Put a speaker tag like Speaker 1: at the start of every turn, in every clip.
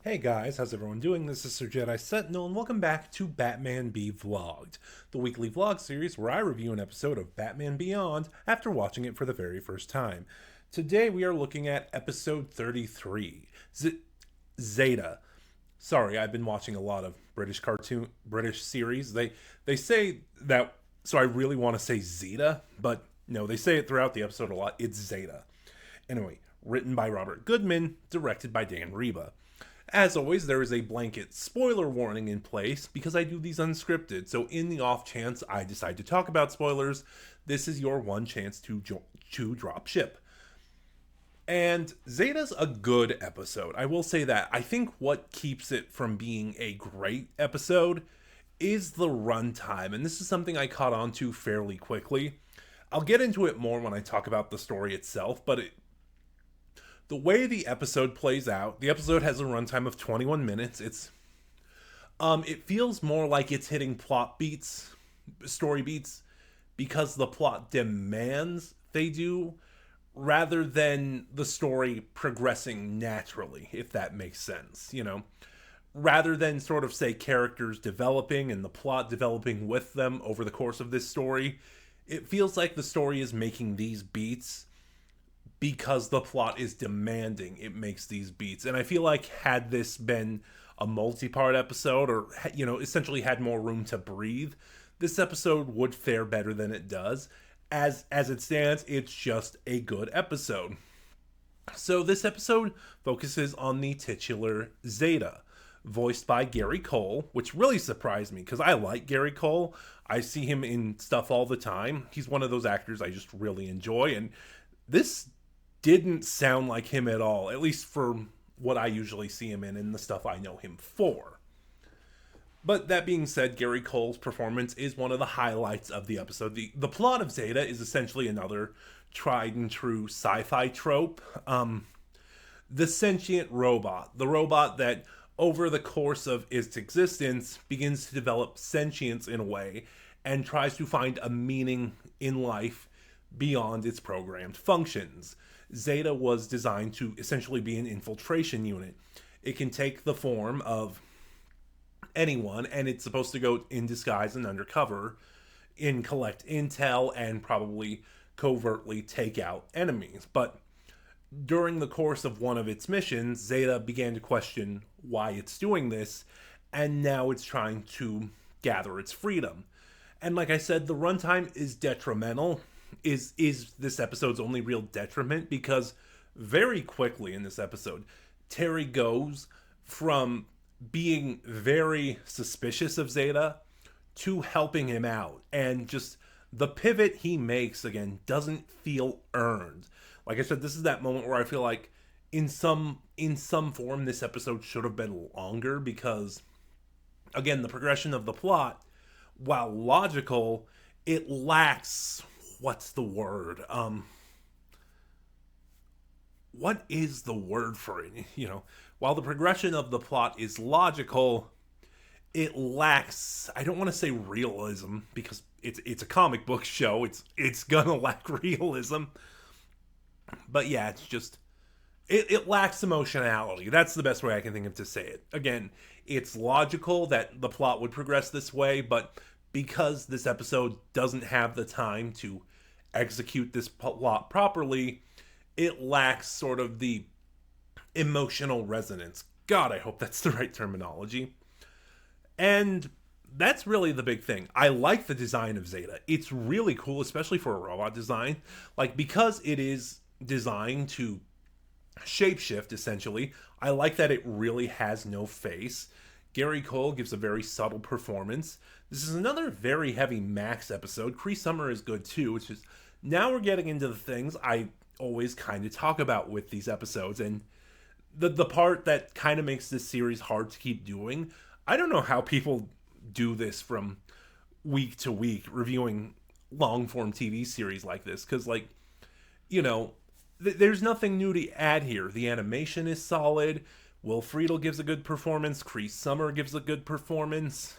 Speaker 1: Hey guys, how's everyone doing? This is Sir Jedi Sentinel, and welcome back to Batman Be Vlogged, the weekly vlog series where I review an episode of Batman Beyond after watching it for the very first time. Today we are looking at episode 33, Zeta. Sorry, I've been watching a lot of British series. They say that, so I really want to say Zeta, but no, they say it throughout the episode a lot. It's Zeta. Anyway, written by Robert Goodman, directed by Dan Reba. As always, there is a blanket spoiler warning in place because I do these unscripted, so in the off chance I decide to talk about spoilers, this is your one chance to drop ship. And Zeta's a good episode, I will say that. I think what keeps it from being a great episode is the runtime, and this is something I caught on to fairly quickly. I'll get into it more when I talk about the story itself, but the way the episode plays out, the episode has a runtime of 21 minutes. It feels more like it's hitting plot beats, story beats, because the plot demands they do, rather than the story progressing naturally, if that makes sense, rather than sort of say characters developing and the plot developing with them over the course of this story. It feels like the story is making these beats because the plot is demanding it makes these beats. And I feel like had this been a multi-part episode, or essentially had more room to breathe, this episode would fare better than it does. As it stands, it's just a good episode. So this episode focuses on the titular Zeta, voiced by Gary Cole, which really surprised me because I like Gary Cole. I see him in stuff all the time. He's one of those actors I just really enjoy, and this didn't sound like him at all, at least for what I usually see him in and the stuff I know him for. But that being said, Gary Cole's performance is one of the highlights of the episode. The plot of Zeta is essentially another tried and true sci-fi trope. The sentient robot, the robot that over the course of its existence begins to develop sentience in a way and tries to find a meaning in life beyond its programmed functions. Zeta was designed to essentially be an infiltration unit. It can take the form of anyone, and it's supposed to go in disguise and undercover and collect intel and probably covertly take out enemies. But during the course of one of its missions, Zeta began to question why it's doing this, and now it's trying to gather its freedom. And like I said, the runtime is detrimental, is this episode's only real detriment, because very quickly in this episode, Terry goes from being very suspicious of Zeta to helping him out, and just the pivot he makes again doesn't feel earned. Like I said, this is that moment where I feel like in some form this episode should have been longer, because again, the progression of the plot, while logical, it lacks, what's the word? What is the word for it? While the progression of the plot is logical, it lacks, I don't want to say realism, because it's a comic book show. It's gonna lack realism. But yeah, it's just it lacks emotionality. That's the best way I can think of to say it. Again, it's logical that the plot would progress this way, but because this episode doesn't have the time to execute this plot properly, it lacks sort of the emotional resonance. God, I hope that's the right terminology. And that's really the big thing. I like the design of Zeta. It's really cool, especially for a robot design. Like, because it is designed to shapeshift, essentially, I like that it really has no face. Gary Cole gives a very subtle performance. This is another very heavy Max episode. Cree Summer is good too, which is, now we're getting into the things I always kind of talk about with these episodes, and the part that kind of makes this series hard to keep doing. I don't know how people do this from week to week, reviewing long form TV series like this, because there's nothing new to add here. The animation is solid. Will Friedle gives a good performance. Cree Summer gives a good performance.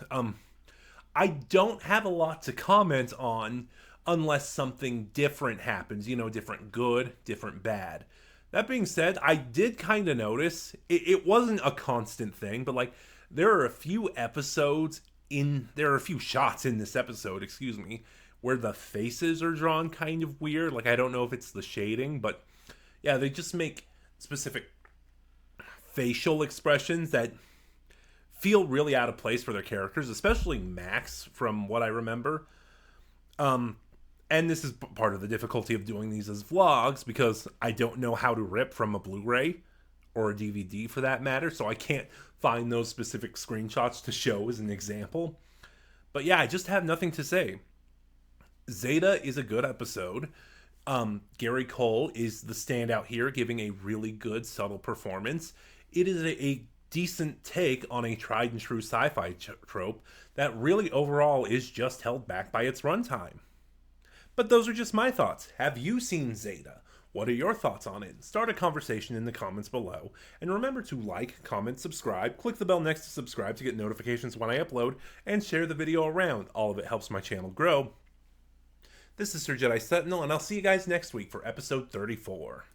Speaker 1: I don't have a lot to comment on unless something different happens, different good, different bad. That being said, I did kind of notice it wasn't a constant thing, but like there are a few there are a few shots in this episode, excuse me, where the faces are drawn kind of weird. Like I don't know if it's the shading, but yeah, they just make specific facial expressions that feel really out of place for their characters, especially Max, from what I remember. And this is part of the difficulty of doing these as vlogs because I don't know how to rip from a Blu-ray or a DVD for that matter, so I can't find those specific screenshots to show as an example. But yeah, I just have nothing to say. Zeta is a good episode. Gary Cole is the standout here, giving a really good, subtle performance. It is a decent take on a tried and true sci-fi trope that really overall is just held back by its runtime. But those are just my thoughts. Have you seen Zeta? What are your thoughts on it? Start a conversation in the comments below. And remember to like, comment, subscribe, click the bell next to subscribe to get notifications when I upload, and share the video around. All of it helps my channel grow. This is Sir Jedi Sentinel, and I'll see you guys next week for episode 34.